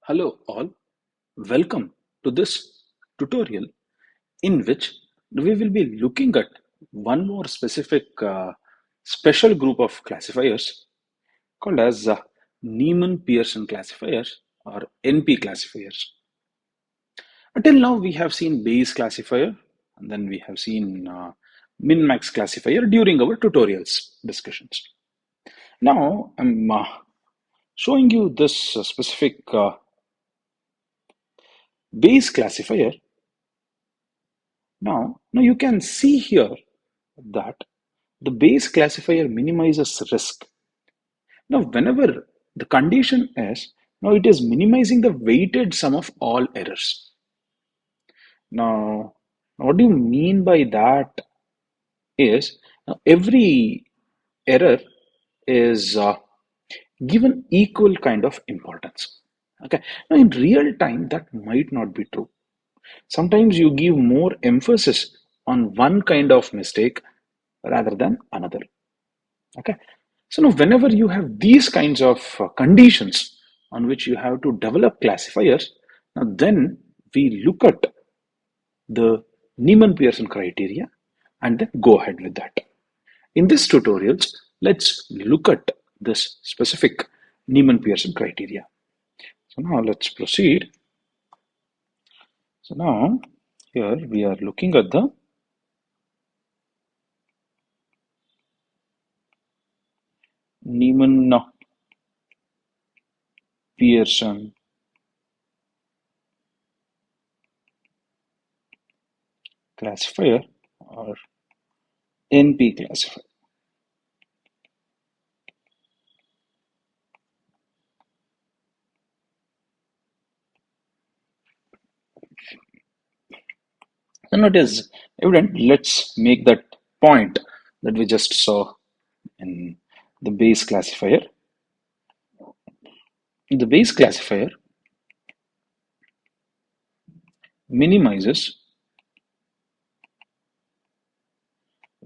Hello all, welcome to this tutorial in which we will be looking at one more specific special group of classifiers called as Neyman Pearson classifiers or NP classifiers. Until now we have seen Bayes classifier and then we have seen min-max classifier during our tutorials discussions. Now I'm showing you this specific Bayes classifier. Now you can see here that the Bayes classifier minimizes risk. Now, whenever the condition is, now it is minimizing the weighted sum of all errors. Now, what do you mean by that is every error is given equal kind of importance. Okay. Now, in real time, that might not be true. Sometimes you give more emphasis on one kind of mistake rather than another. Okay. So now whenever you have these kinds of conditions on which you have to develop classifiers, now then we look at the Neyman-Pearson criteria and then go ahead with that. In this tutorials, let's look at this specific Neyman-Pearson criteria. So now let's proceed. So now here we are looking at the Neyman-Pearson classifier or NP classifier. And it is evident, let's make that point that we just saw in the Bayes classifier. The Bayes classifier minimizes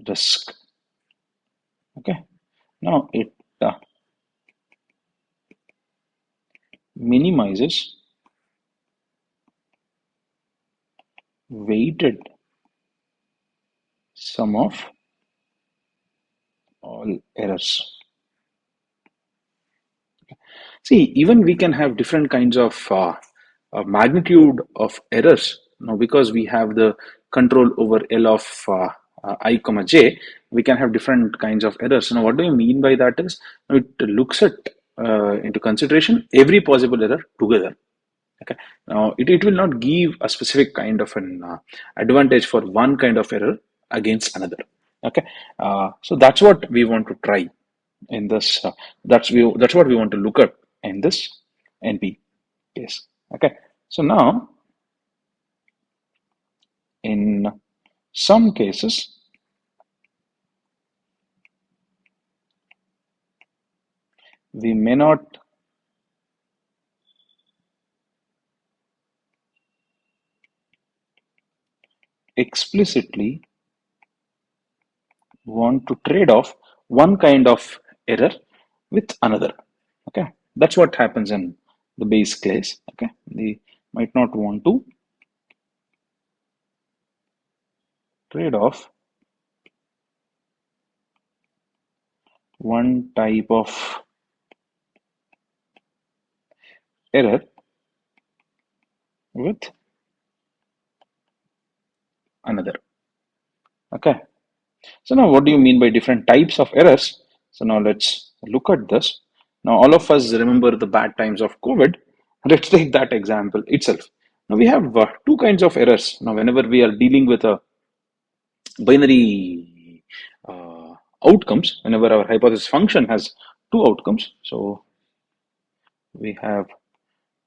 risk. Okay. Now it minimizes weighted sum of all errors. See, even we can have different kinds of magnitude of errors. Now, because we have the control over L of I comma j, we can have different kinds of errors. Now, what do you mean by that is, it looks at into consideration every possible error together. Okay. Now, it will not give a specific kind of an advantage for one kind of error against another. Okay. So that's what we want to try in this. That's what we want to look at in this NP case. Okay. So now, in some cases, we may not explicitly want to trade off one kind of error with another. Okay, that's what happens in the Bayes case. Okay, they might not want to trade off one type of error with another. Okay, so now what do you mean by different types of errors? So now let's look at this. Now all of us remember the bad times of COVID. Let's take that example itself. Now we have two kinds of errors. Now whenever we are dealing with a binary outcomes, whenever our hypothesis function has two outcomes, so we have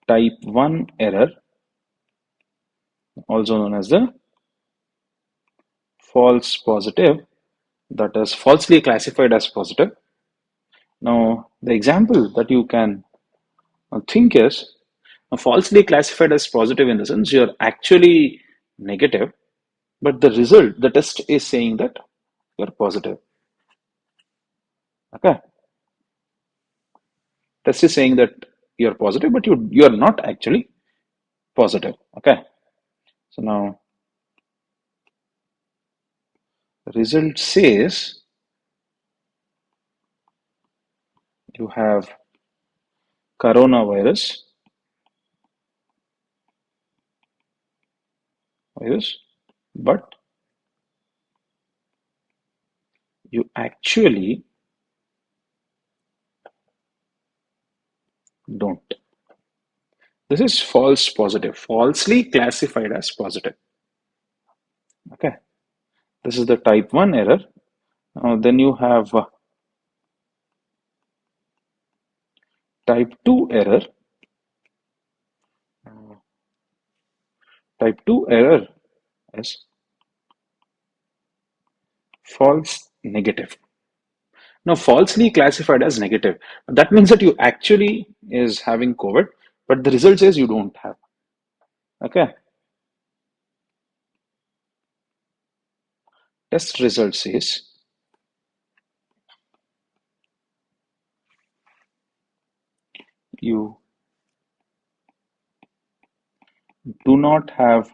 type 1 error, also known as the false positive, that is falsely classified as positive. Now the example that you can think is falsely classified as positive in the sense you're actually negative, but the result, the test is saying that you're positive. Okay, test is saying that you're positive, but you're not actually positive. Okay. So now the result says you have coronavirus virus, but you actually don't. This is false positive, falsely classified as positive. Okay. This is the type 1 error. Then you have type 2 error. Type 2 error is false negative. Now, falsely classified as negative. That means that you actually is having COVID, but the result says you don't have. Okay. Test result says you do not have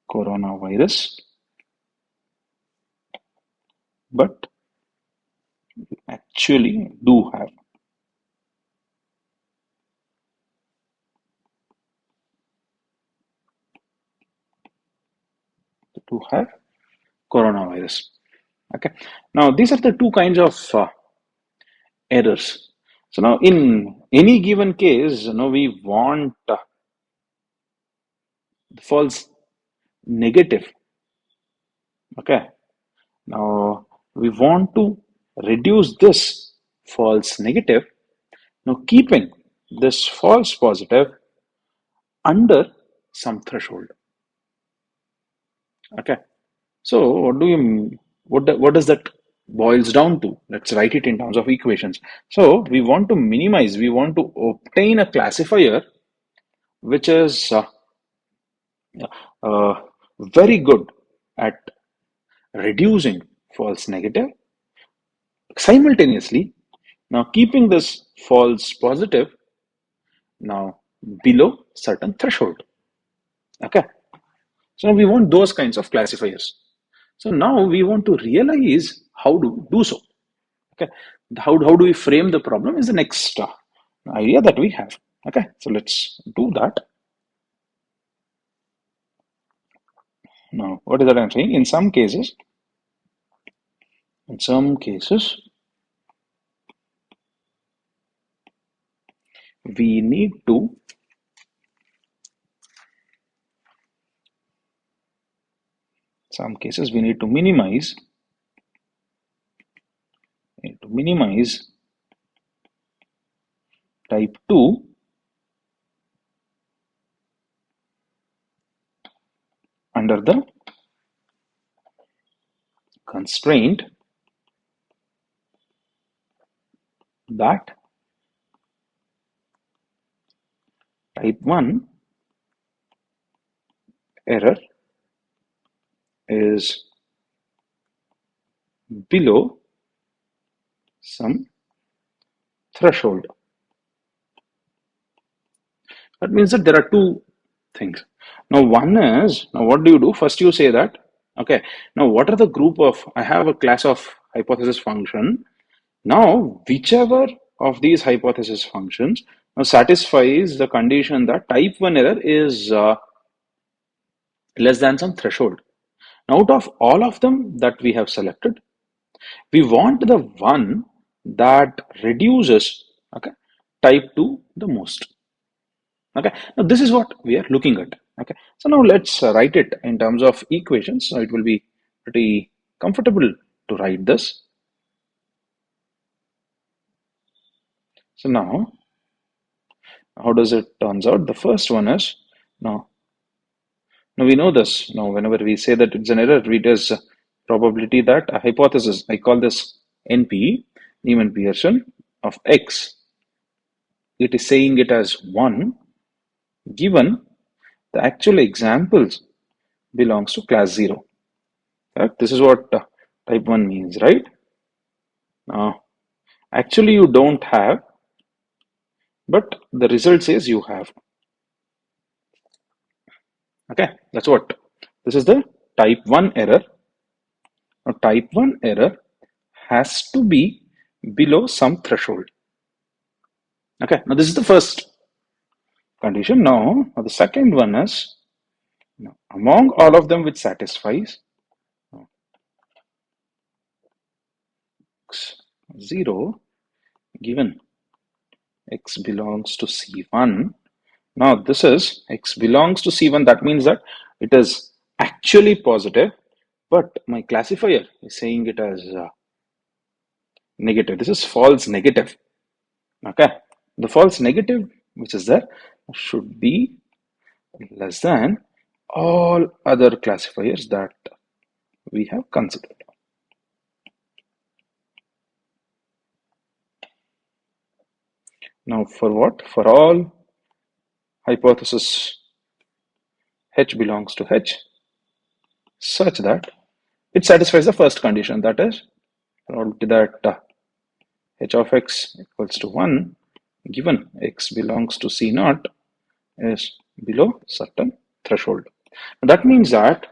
coronavirus, but actually do have coronavirus. Okay. Now, these are the two kinds of errors. So now, in any given case, we want false negative. Okay. Now, we want to reduce this false negative. Now, keeping this false positive under some threshold. Okay. So, what does that boils down to? Let's write it in terms of equations. So, we want to minimize. We want to obtain a classifier which is uh, very good at reducing false negative simultaneously. Now, keeping this false positive now below certain threshold. Okay. So we want those kinds of classifiers. So now we want to realize how to do so. Okay. How do we frame the problem is the next idea that we have. Okay. So let's do that. Now, what is that I'm saying? In some cases, we need to minimize type 2 under the constraint that type 1 error is below some threshold. That means that there are two things. Now, one is, now what do you do? First, you say that, okay, now what are the group of, I have a class of hypothesis function. Now, whichever of these hypothesis functions now satisfies the condition that type 1 error is less than some threshold. Now, out of all of them that we have selected, we want the one that reduces, okay, type 2 the most. Okay, now this is what we are looking at. Okay, so now let's write it in terms of equations. So it will be pretty comfortable to write this. So now, how does it turns out? The first one is now. Now we know this. Now, whenever we say that it's an error, it is probability that a hypothesis. I call this NP, Neyman Pearson of X. It is saying it as 1, given the actual examples belongs to class 0. Right? This is what type 1 means, right? Now, Actually, you don't have, but the result says you have. Okay, that's what. This is the type 1 error. Now, type 1 error has to be below some threshold. Okay, now this is the first condition. Now the second one is, among all of them which satisfies x0 given x belongs to C1. Now this is x belongs to C1. That means that it is actually positive, but my classifier is saying it as negative. This is false negative. Okay, the false negative which is there should be less than all other classifiers that we have considered. Now for what? For all hypothesis H belongs to H such that it satisfies the first condition, that is probability that h of x equals to 1 given x belongs to C naught is below certain threshold. That means that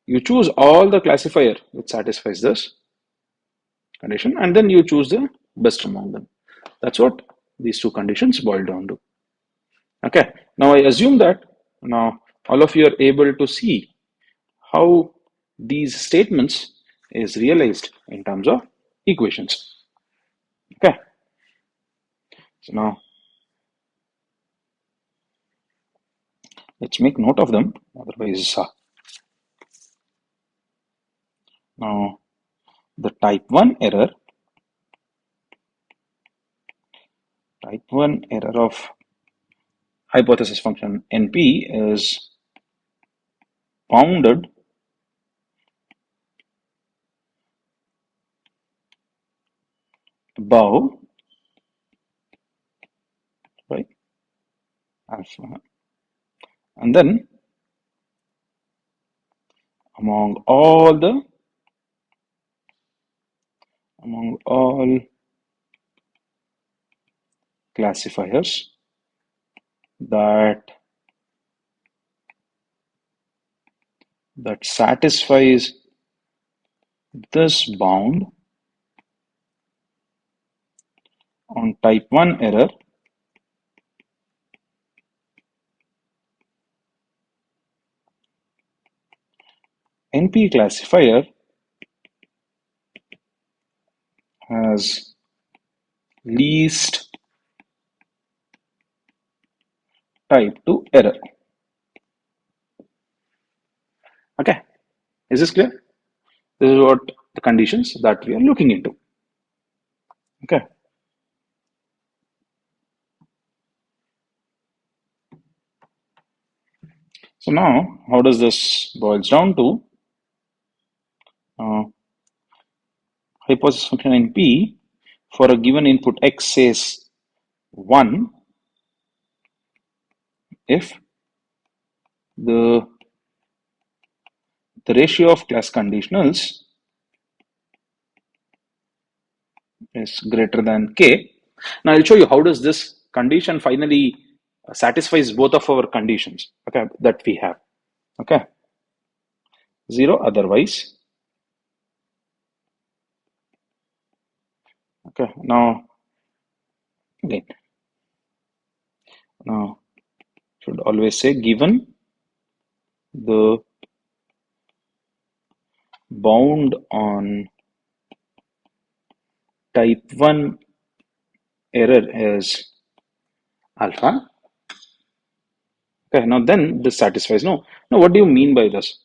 you choose all the classifier which satisfies this condition and then you choose the best among them. That's what these two conditions boil down to. Okay, now I assume that now all of you are able to see how these statements is realized in terms of equations. Okay, so now let's make note of them, otherwise now the type 1 error of hypothesis function NP is bounded above, right, alpha, and then among all classifiers that satisfies this bound on type 1 error, NP classifier has least type 2 error. Okay, is this clear? This is what the conditions that we are looking into. Okay, so now how does this boils down to? Hypothesis function NP for a given input x says 1 if the ratio of class conditionals is greater than k. Now I'll show you how does this condition finally satisfies both of our conditions, okay, that we have. Okay, 0 otherwise. Okay, now again, now should always say given the bound on type 1 error is alpha. Okay, now then this satisfies. No, what do you mean by this?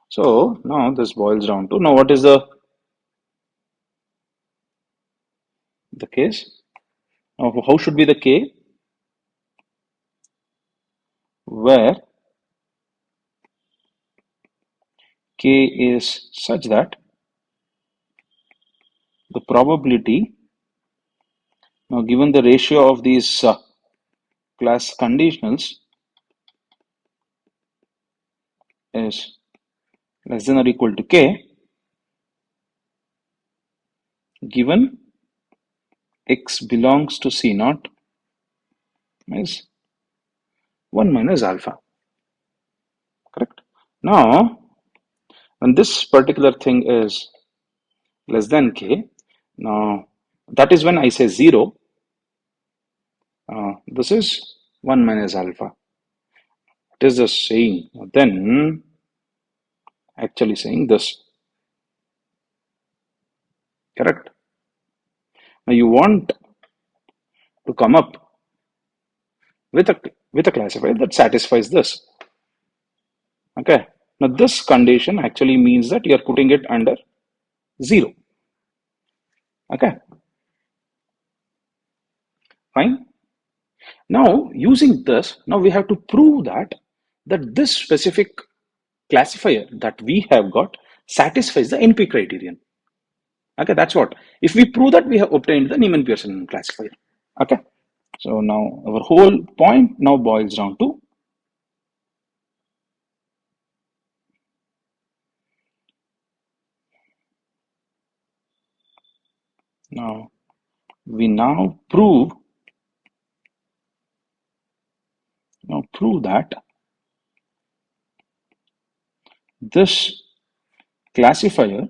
So now this boils down to, now what is the case? Now how should be the k? Where k is such that the probability, now given the ratio of these class conditionals is less than or equal to k, given x belongs to C naught is 1 minus alpha, correct? Now, when this particular thing is less than k, now that is when I say 0, this is 1 minus alpha. It is just saying, then actually saying this, correct? Now you want to come up with a classifier that satisfies this. Okay. Now this condition actually means that you are putting it under 0. Okay. Fine. Now using this, now we have to prove that this specific classifier that we have got satisfies the NP criterion. Okay, that's what. If we prove that, we have obtained the Neyman Pearson classifier. Okay. So now our whole point now boils down to now we prove that this classifier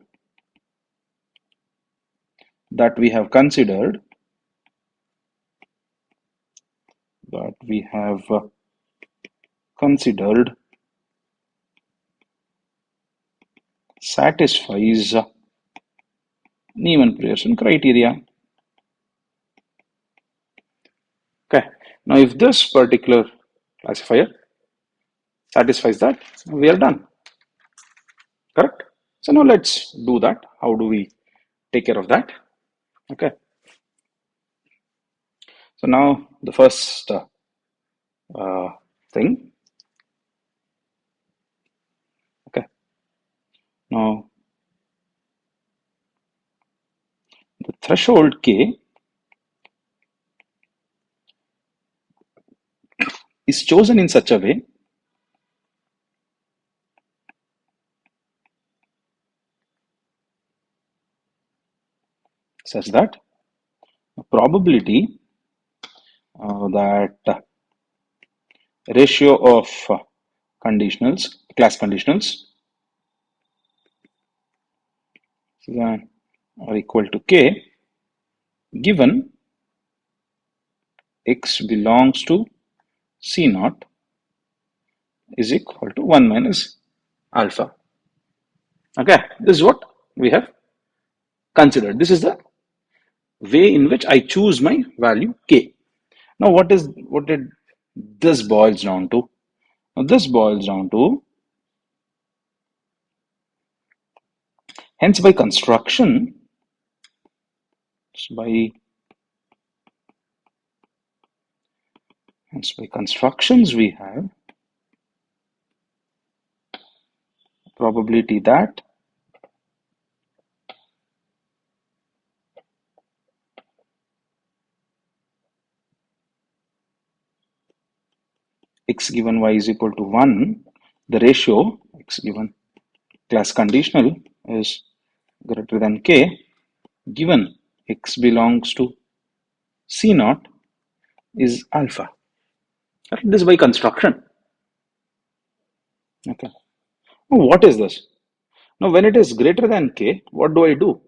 that we have considered satisfies Neyman Pearson criteria. Okay. Now, if this particular classifier satisfies that, we are done. Correct? So now let's do that. How do we take care of that? Okay. So now the first thing. Okay. Now the threshold K is chosen in such a way such that the probability that ratio of class conditionals are equal to K given x belongs to C naught is equal to 1 minus alpha. Okay, this is what we have considered. This is the way in which I choose my value K. Now, what did this boils down to? Now, this boils down to, hence by construction, by constructions we have probability that x given y is equal to 1, the ratio x given class conditional is greater than K given x belongs to C naught is alpha. This is by construction. Okay. Now, what is this? Now, when it is greater than K, what do I do?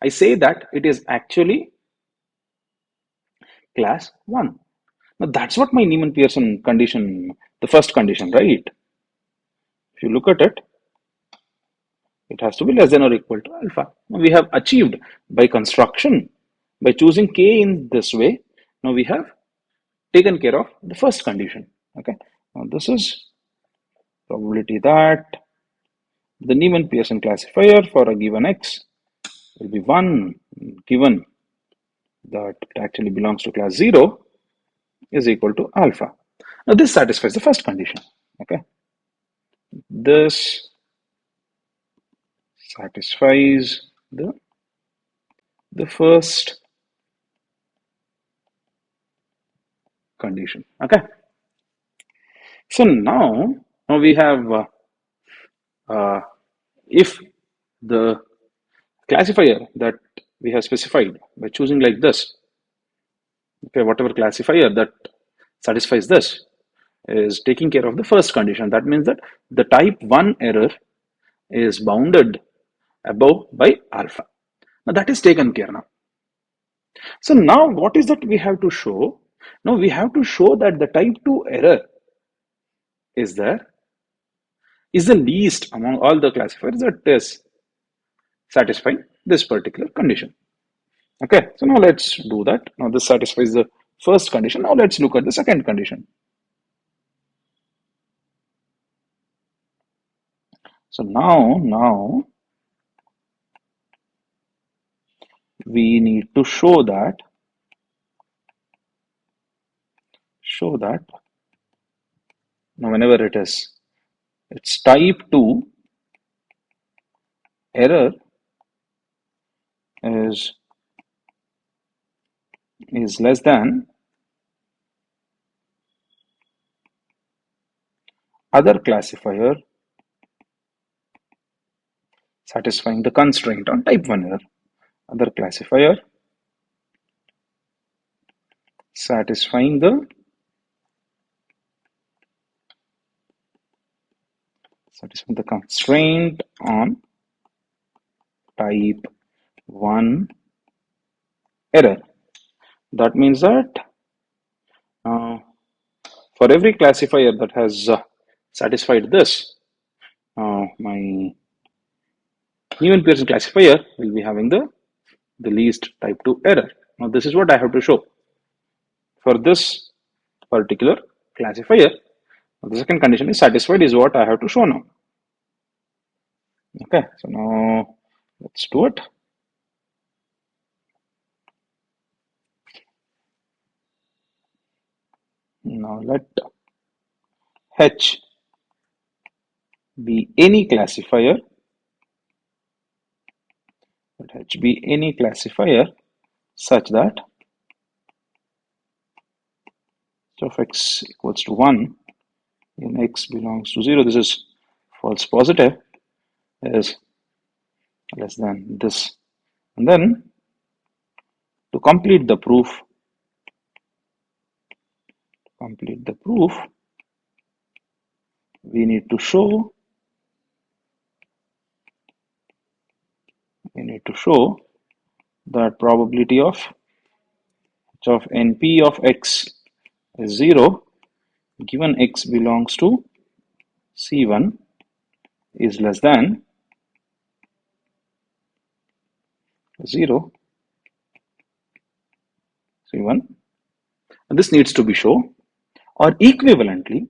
I say that it is actually class 1. Now, that's what my Neyman Pearson condition, the first condition, right? If you look at it, it has to be less than or equal to alpha. Now, we have achieved by construction, by choosing K in this way. Now, we have taken care of the first condition. Okay. Now, this is probability that the Neyman Pearson classifier for a given x will be 1 given that it actually belongs to class 0 is equal to alpha. Now this satisfies the first condition. Okay. This satisfies the first condition. Okay. So now we have if the classifier that we have specified by choosing like this Okay, whatever classifier that satisfies this is taking care of the first condition. That means that the type 1 error is bounded above by alpha. Now that is taken care now. So now what is that we have to show? Now we have to show that the type 2 error is there, is the least among all the classifiers that is satisfying this particular condition. Okay, so now let's do that. Now this satisfies the first condition. Now let's look at the second condition. So now we need to show that now whenever it's type 2 error is less than other classifier satisfying the constraint on type 1 error. Other classifier satisfying the constraint on type 1 error. That means that for every classifier that has satisfied this, my Neyman Pearson classifier will be having the least type 2 error. Now this is what I have to show for this particular classifier. The second condition is satisfied is what I have to show now. Okay, so now let's do it. Now let H be any classifier. Let H be any classifier such that of x equals to 1 in x belongs to 0. This is false positive is less than this. And then to complete the proof, we need to show that probability of np of x is 0 given x belongs to C1 is less than 0 C1, and this needs to be shown, or equivalently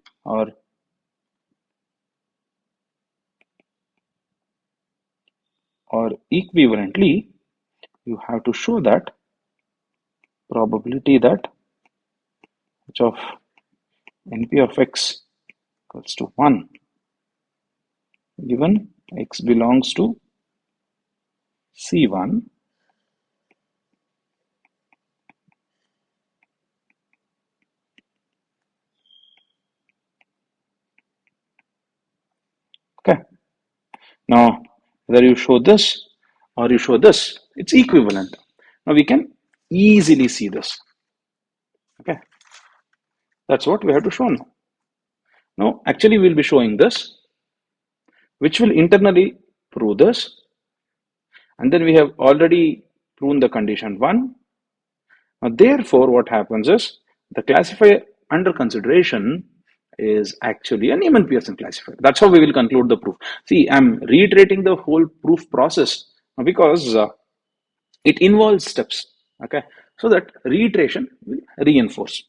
you have to show that probability that of np of x equals to 1 given x belongs to C1 okay. Now whether you show this or you show this, it's equivalent. Now we can easily see this. Okay, that's what we have to show now. Now actually we'll be showing this, which will internally prove this, and then we have already proven the condition 1. Now therefore what happens is the classifier under consideration is actually a Neyman Pearson classifier. That's how we will conclude the proof. See, I'm reiterating the whole proof process because it involves steps, okay, so that reiteration will reinforce.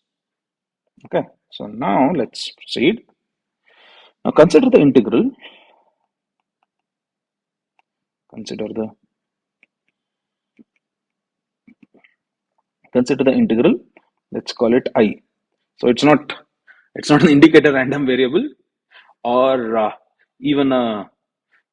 Okay, so now let's proceed. Now consider the integral. Consider the integral. Let's call it I. So it's not an indicator random variable or even a,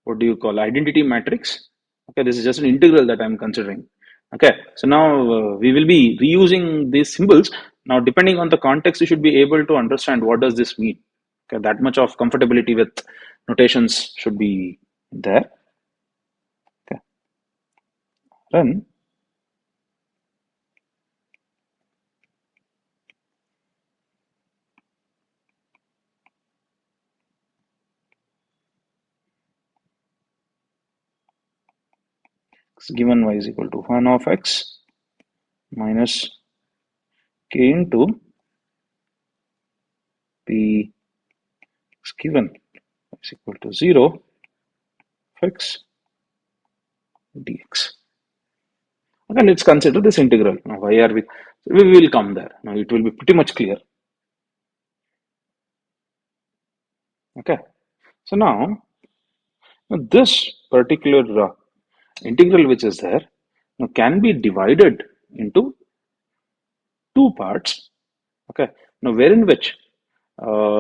what do you call, identity matrix. Okay, this is just an integral that I'm considering. Okay, so now we will be reusing these symbols. Now depending on the context, you should be able to understand what does this mean. Okay, that much of comfortability with notations should be there. Okay, run. given y is equal to 1 of x minus k into p is given is equal to 0 of x dx. Okay, let's consider this integral. Now, why are we will come there. Now, it will be pretty much clear. Okay, so now this particular integral which is there now can be divided into two parts. Okay, now wherein which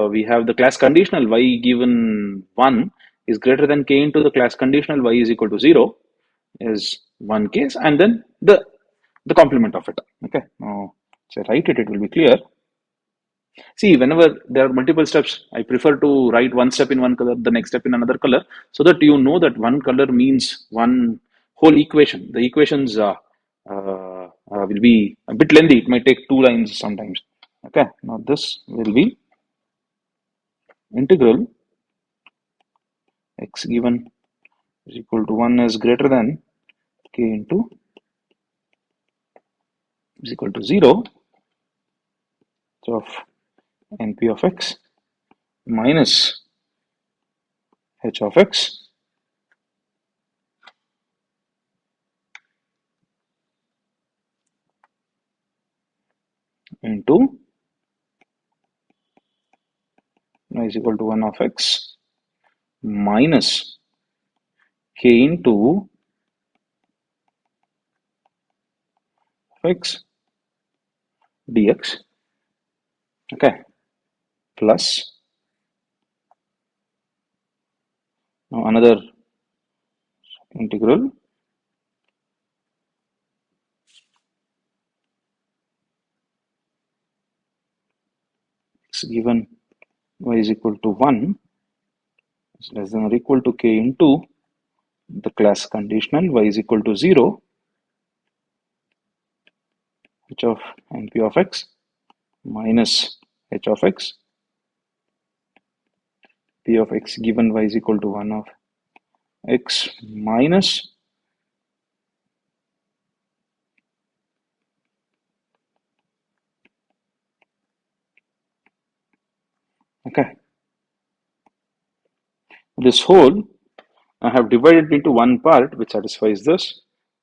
we have the class conditional y given 1 is greater than k into the class conditional y is equal to 0 is one case, and then the complement of it. Okay, now so write it, it will be clear. See, whenever there are multiple steps, I prefer to write one step in one color, the next step in another color, so that you know that one color means one whole equation. The equations will be a bit lengthy. It might take two lines sometimes. Okay, now this will be integral x given is equal to 1 is greater than k into is equal to 0 of np of x minus h of x into is equal to 1 of x minus k into x dx. Okay, plus now another integral x given y is equal to 1 is less than or equal to k into the class conditional y is equal to 0 h of np of x minus h of x p of x given y is equal to 1 of x minus okay, this whole I have divided into one part which satisfies this,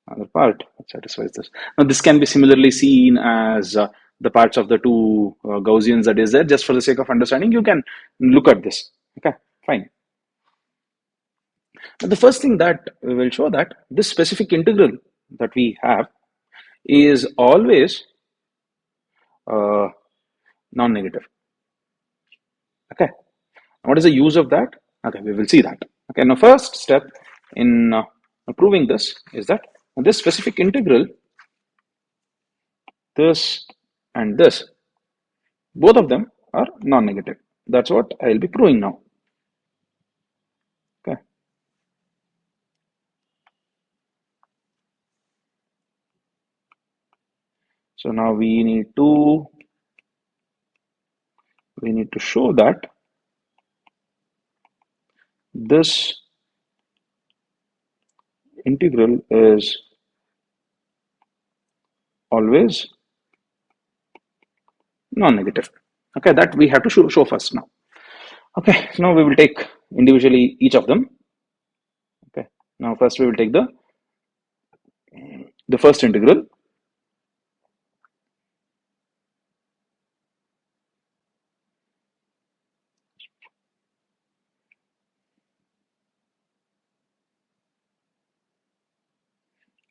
another part which satisfies this. Now this can be similarly seen as the parts of the two Gaussians that is there. Just for the sake of understanding, you can look at this. Okay, fine. Now, the first thing that we will show that this specific integral that we have is always uh, non-negative. Okay, what is the use of that? Okay, we will see that. Okay, now first step in proving this is that this specific integral, this and this, both of them are non-negative. That's what I will be proving now. Okay. So now we need to show that this integral is always non-negative. Okay, that we have to show first now. Okay, so now we will take individually each of them. Okay, now first we will take the first integral.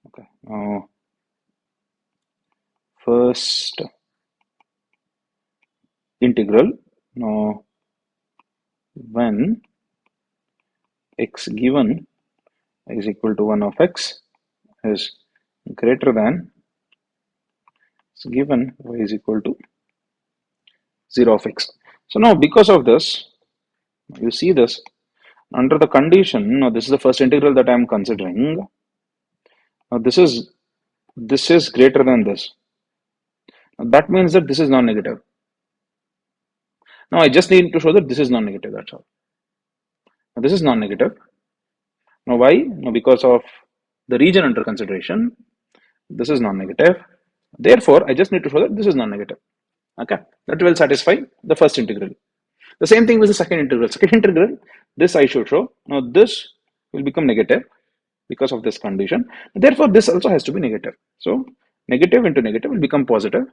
Okay, now first integral. Now when x given is equal to 1 of x is greater than given y is equal to 0 of x. So now because of this, you see this under the condition. Now this is the first integral that I am considering. Now this is greater than this. Now that means that this is non-negative. Now I just need to show that this is non-negative. That's all. Now this is non-negative. Now why? Now because of the region under consideration, this is non-negative. Therefore, I just need to show that this is non-negative. Okay, that will satisfy the first integral. The same thing with the second integral. Second integral, this I should show. Now this will become negative because of this condition. Therefore, this also has to be negative. So negative into negative will become positive.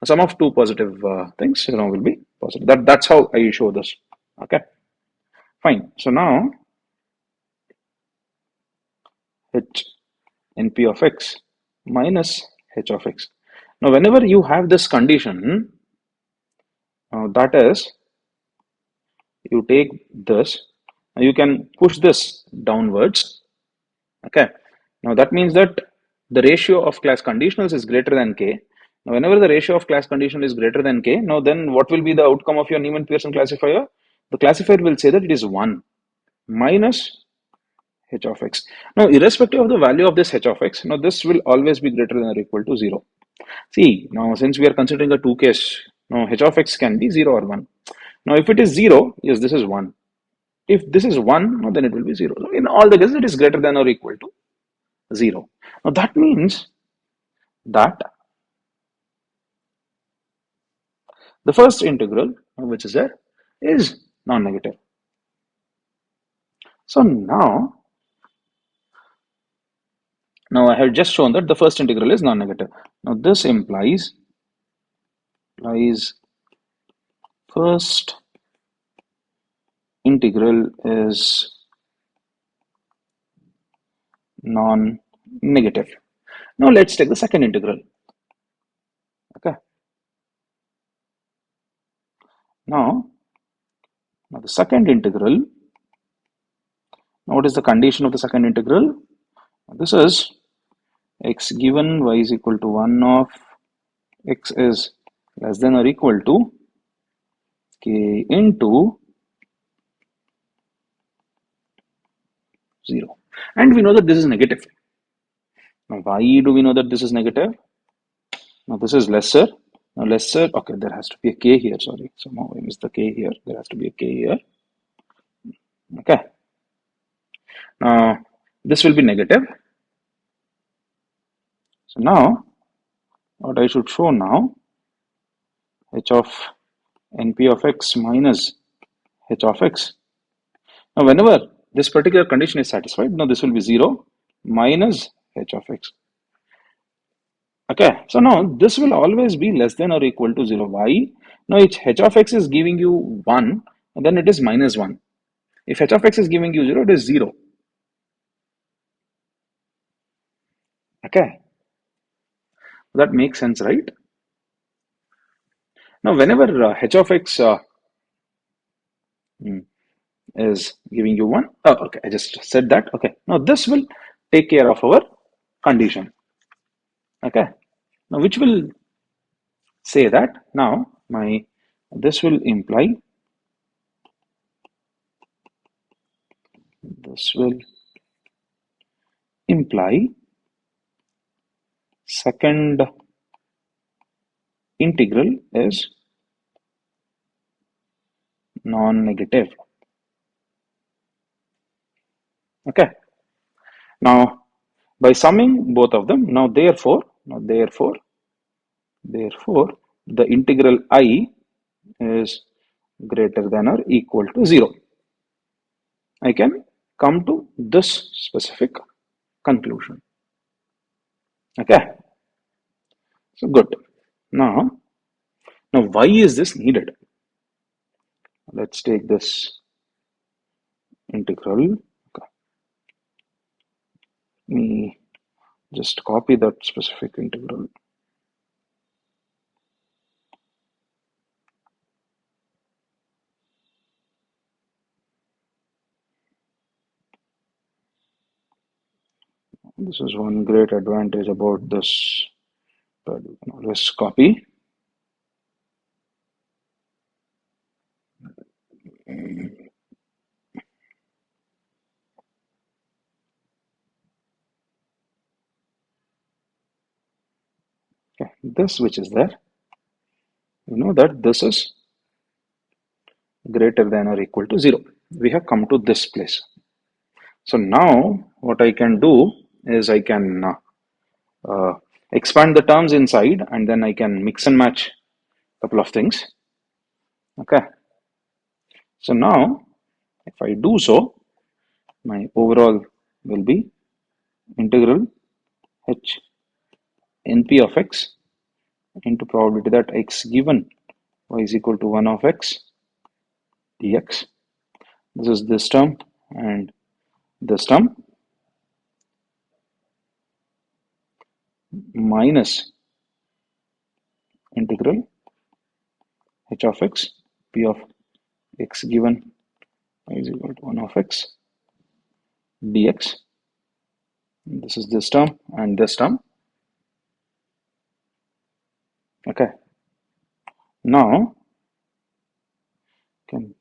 Sum of two positive things, will be positive. That's how I show this. Okay, fine. So now h np of x minus h of x. Now, whenever you have this condition, that is, you take this, you can push this downwards. Okay. Now that means that the ratio of class conditionals is greater than k. Now, whenever the ratio of class conditional is greater than k, now then what will be the outcome of your Neyman Pearson classifier? The classifier will say that it is 1 minus h of x. Now, irrespective of the value of this h of x, now this will always be greater than or equal to 0. See, now since we are considering a two case, now h of x can be 0 or 1. Now, if it is 0, yes, this is 1. If this is 1, no, then it will be 0. So in all the cases, it is greater than or equal to 0. Now, that means that the first integral, which is there, is non-negative. So now I have just shown that the first integral is non-negative. Now this implies first integral is non-negative. Now let's take the second integral. Okay. Now the second integral. Now what is the condition of the second integral? This is x given y is equal to 1 of x is less than or equal to k into 0. And we know that this is negative. Now, why do we know that this is negative? Now, this is lesser. Now, lesser, okay, there has to be a k here, sorry. Somehow I missed the k here. There has to be a k here. Okay. Now, this will be negative. So, now, what I should show now, h of np of x minus h of x. Now, whenever this particular condition is satisfied, now this will be 0 minus h of x. Okay, so now this will always be less than or equal to 0. Why? Now, if h of x is giving you 1, then it is minus 1. If h of x is giving you 0, it is 0. Okay, that makes sense, right? Now, whenever h of x is giving you 1, oh, okay, I just said that. Okay, now this will take care of our condition. Okay, now which will say that now this will imply second integral is non-negative. Okay, now by summing both of them, now therefore the integral I is greater than or equal to 0. I can come to this specific conclusion. Okay, so good. Now why is this needed? Let's take this integral. Okay. Let me just copy that specific integral. This is one great advantage about this, but you can always copy. Okay, this which is there, you know that this is greater than or equal to 0. We have come to this place. So now what I can do is I can uh, expand the terms inside, and then I can mix and match a couple of things. Okay. So now, if I do so, my overall will be integral h np of x into probability that x given y is equal to 1 of x dx. This is this term and this term minus integral h of x p of x given y is equal to 1 of x dx. This is this term and this term. Okay. Now can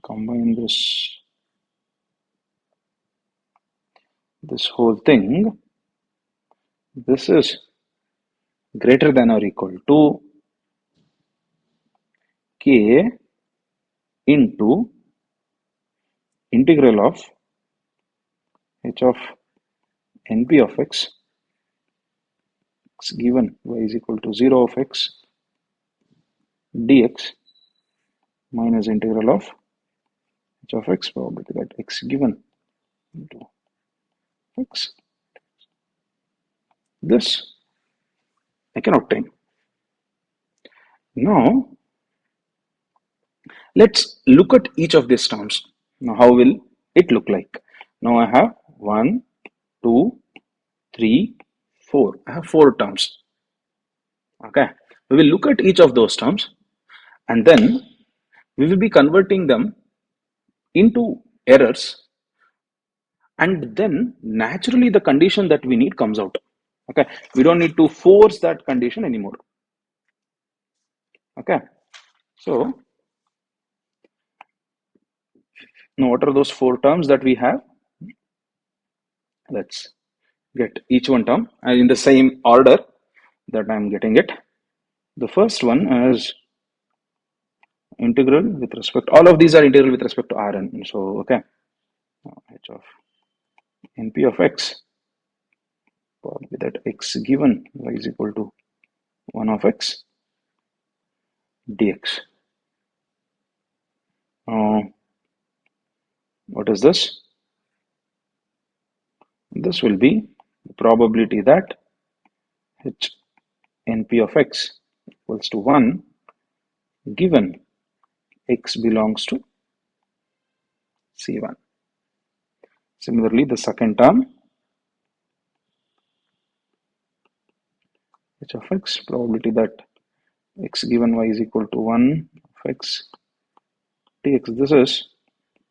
combine this whole thing. This is greater than or equal to k into integral of h of np of x given y is equal to 0 of x dx minus integral of h of x probability that x given into x. This I can obtain. Now let's look at each of these terms. Now how will it look like? Now I have 1, 2, 3, 4. I have 4 terms. Okay. We will look at each of those terms and then we will be converting them into errors, and then naturally the condition that we need comes out. Okay. We don't need to force that condition anymore. Okay. So now what are those 4 terms that we have? Let's get each one term and in the same order that I'm getting it. The first one is integral with respect, all of these are integral with respect to Rn. So, okay, h of np of x, probably that x given y is equal to 1 of x dx. What is this? This will be the probability that h np of x equals to 1 given x belongs to C1. Similarly, the second term h of x, probability that x given y is equal to 1 of x dx. This is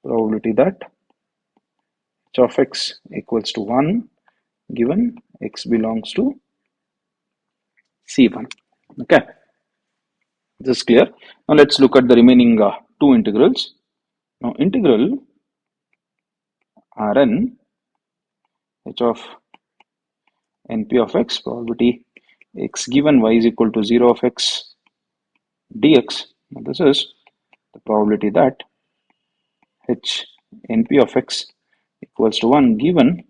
probability that h of x equals to 1 given x belongs to C1. Okay, this is clear. Now let's look at the remaining 2 integrals. Now integral Rn h of np of x, probability x given y is equal to 0 of x dx. Now this is the probability that h np of x equals to 1 given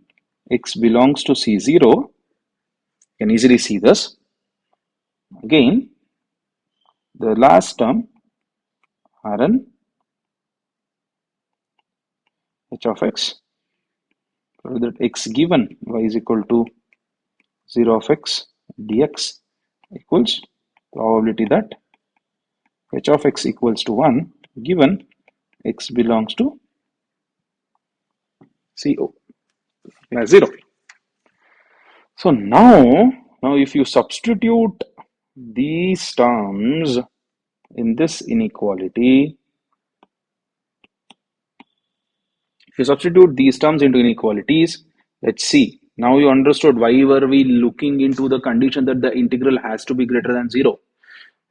x belongs to C0. You can easily see this. Again, the last term Rn h of x, that x given y is equal to 0 of x dx equals probability that h of x equals to 1 given x belongs to CO plus 0. So now if you substitute these terms in this inequality, if you substitute these terms into inequalities, let's see. Now you understood why were we looking into the condition that the integral has to be greater than 0.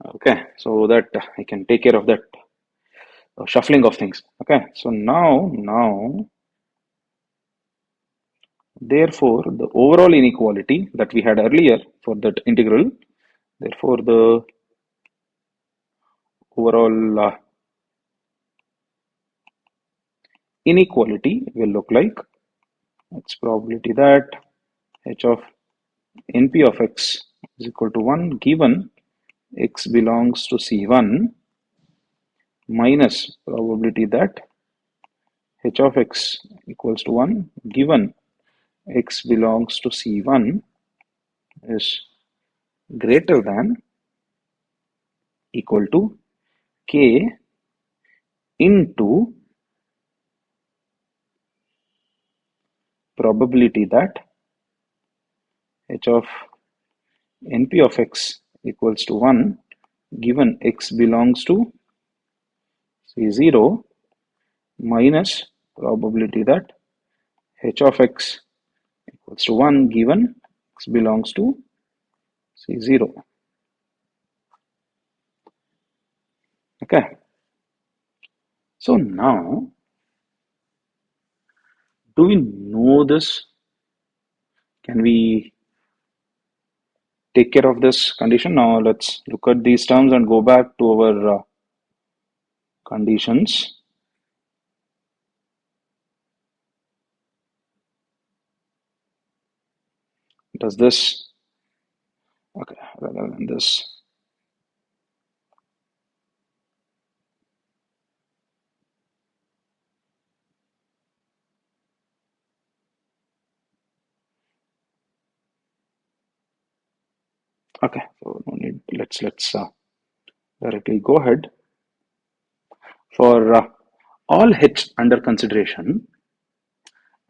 Okay, so that I can take care of that shuffling of things. Okay, so now therefore the overall inequality that we had earlier for that integral, therefore the overall inequality will look like, it's probability that h of np of x is equal to 1 given x belongs to C1 minus probability that h of x equals to 1 given x belongs to C1 is greater than equal to k into probability that h of np of x equals to 1 given x belongs to C0 minus probability that h of x equals to 1 given x belongs to C0. Okay. So now, do we know this? Can we take care of this condition? Now let's look at these terms and go back to our conditions. Does this, okay, rather than this, okay, so no need, let's directly go ahead. For all h under consideration,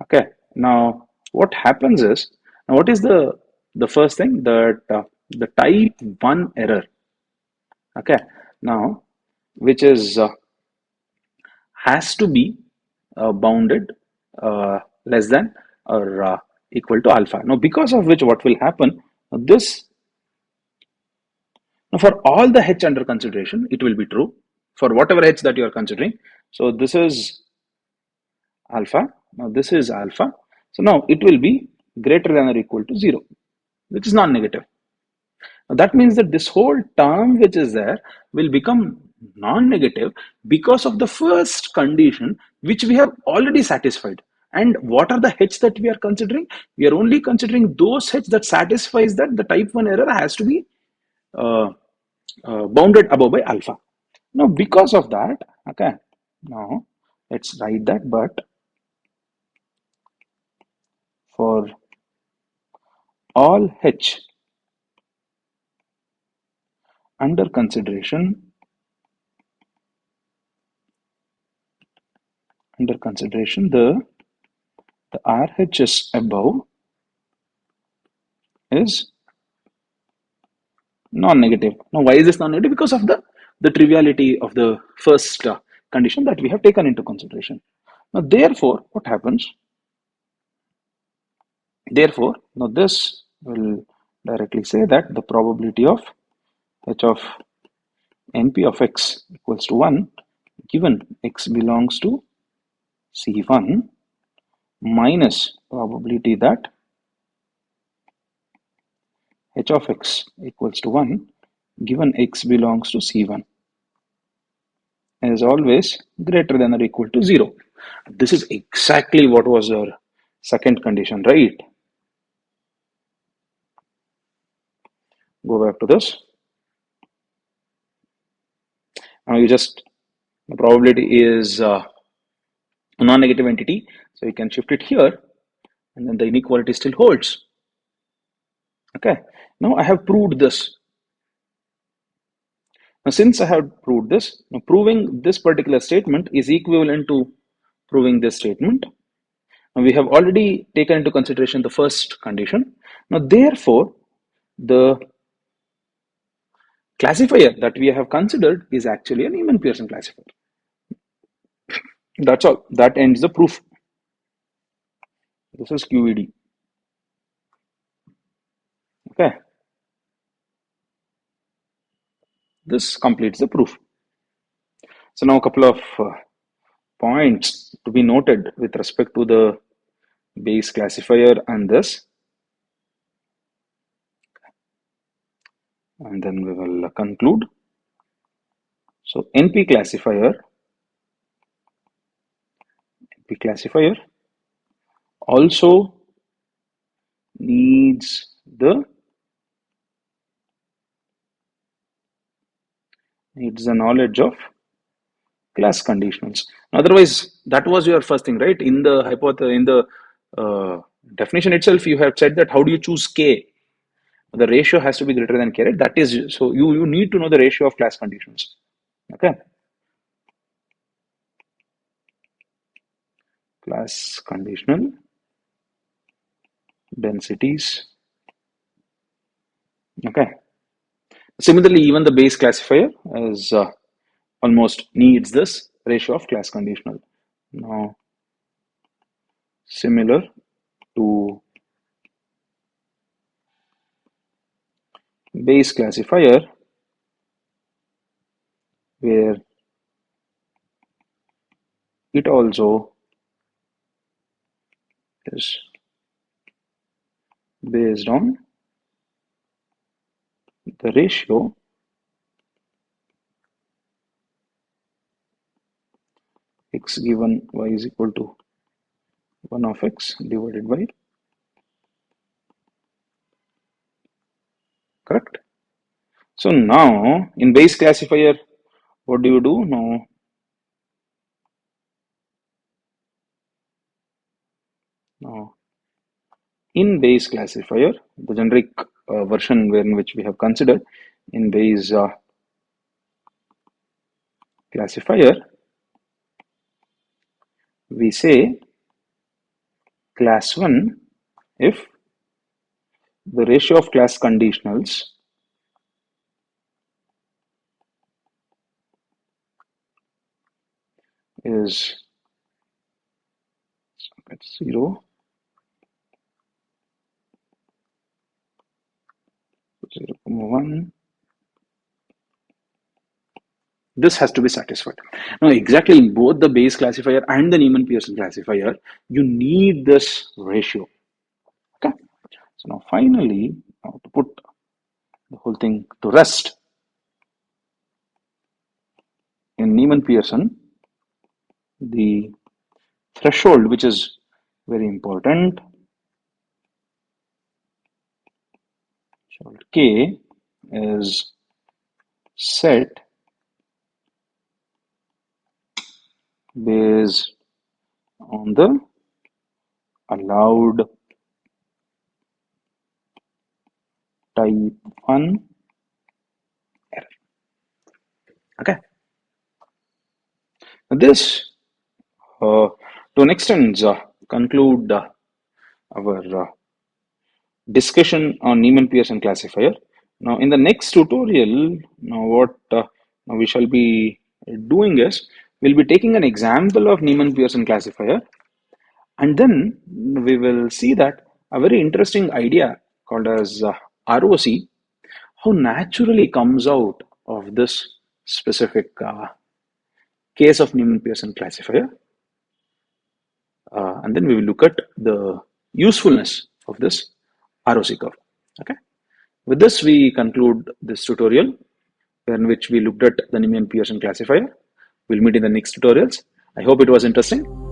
okay, now what happens is, now what is the first thing, that the type 1 error, okay, now which is has to be bounded less than or equal to alpha. Now, because of which, what will happen? This, now for all the h under consideration, it will be true for whatever h that you are considering. So this is alpha. Now this is alpha. So now it will be greater than or equal to 0, which is non-negative. Now that means that this whole term which is there will become non-negative because of the first condition which we have already satisfied. And what are the h that we are considering? We are only considering those h that satisfies that the type 1 error has to be uh, bounded above by alpha. Now because of that, okay, now let's write that, but for all h under consideration, the RHS above is non-negative. Now, why is this non-negative? Because of the triviality of the first condition that we have taken into consideration. Now, therefore, what happens? Therefore, now this will directly say that the probability of h of np of x equals to 1 given x belongs to C1 minus probability that h of x equals to 1 given x belongs to C1 is always greater than or equal to 0. This is exactly what was our second condition, right? Go back to this. Now you just, the probability is a non-negative entity, so you can shift it here, and then the inequality still holds. Okay, now I have proved this. Now since I have proved this, now proving this particular statement is equivalent to proving this statement. Now we have already taken into consideration the first condition. Now therefore, the classifier that we have considered is actually a Neyman Pearson classifier. That's all. That ends the proof. This is QED. Okay. This completes the proof. So now a couple of points to be noted with respect to the Bayes classifier and this. And then we will conclude. So NP classifier the classifier also needs the knowledge of class conditionals. Otherwise, that was your first thing, right? In the definition itself, you have said that how do you choose k? The ratio has to be greater than k, right? That is, so you need to know the ratio of class conditionals. Okay, class conditional densities. Okay. Similarly, even the base classifier is almost needs this ratio of class conditional. Now, similar to base classifier, where it also is based on the ratio x given y is equal to 1 of x divided by, correct? So now in base classifier, what do you do? Now in base classifier, the generic version in which we have considered in base classifier, we say class 1 if the ratio of class conditionals is at 0, 0, 1. This has to be satisfied. Now, exactly in both the base classifier and the Neyman Pearson classifier, you need this ratio. Okay. So now finally, now to put the whole thing to rest, in Neyman Pearson, the threshold, which is very important, K is set based on the allowed type 1 error. Okay. This, to an extent, conclude our discussion on Neyman Pearson classifier. Now, in the next tutorial, what now we shall be doing is we'll be taking an example of Neyman Pearson classifier, and then we will see that a very interesting idea called as ROC, how naturally comes out of this specific case of Neyman Pearson classifier. And then we will look at the usefulness of this ROC curve. Okay. With this, we conclude this tutorial in which we looked at the Neyman Pearson classifier. We'll meet in the next tutorials. I hope it was interesting.